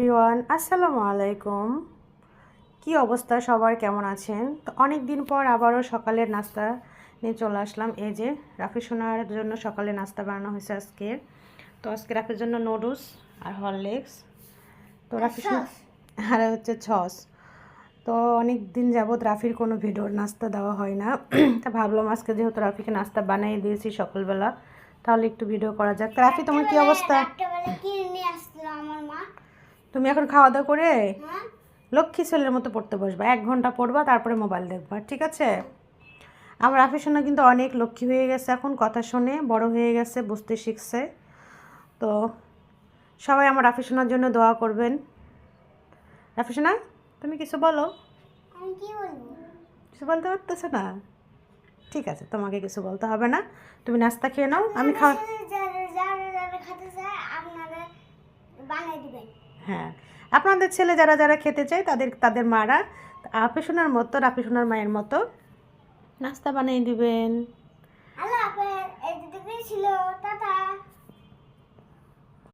Everyone, আসসালামু আলাইকুম। কি অবস্থা সবার, কেমন আছেন? তো অনেক দিন পর আবারও সকালের নাস্তা নিয়ে চলে আসলাম। এই যে রাফি সোনার জন্য সকালে নাস্তা বানানো হয়েছে আজকে। তো আজকে রাফির জন্য নুডলস আর হরলিক্স, তো রাফি আর হচ্ছে ছস। তো অনেক দিন যাবৎ রাফির কোনো ভিডিওর নাস্তা দেওয়া হয় না। তা ভাবলাম আজকে যেহেতু রাফিকে নাস্তা বানিয়ে দিয়েছি সকালবেলা, তাহলে একটু ভিডিও করা যাক। রাফি, তোমার কি অবস্থা? তুমি এখন খাওয়া দাওয়া করে লক্ষ্মী ছেলের মতো পড়তে বসবা, 1 ঘন্টা পড়বা, তারপরে মোবাইল দেখবা, ঠিক আছে? আমার রাফি সোনা কিন্তু অনেক লক্ষ্মী হয়ে গেছে, এখন কথা শুনে বড় হয়ে গেছে, বুঝতে শিখছে। তো সবাই আমার রাফি সোনার জন্য দোয়া করবেন। রাফি সোনা, তুমি কিছু বলো। কিছু বলতে পারতেছো না? ঠিক আছে, তোমাকে কিছু বলতে হবে না, তুমি নাস্তা খেয়ে নাও, আমি খাওয়া। হ্যাঁ, আপনাদের ছেলে যারা যারা খেতে চায় তাদের তাদের মারা রাফি সোনার মতো, রাফি সোনার মায়ের মতো নাস্তা বানিয়ে দিবেন।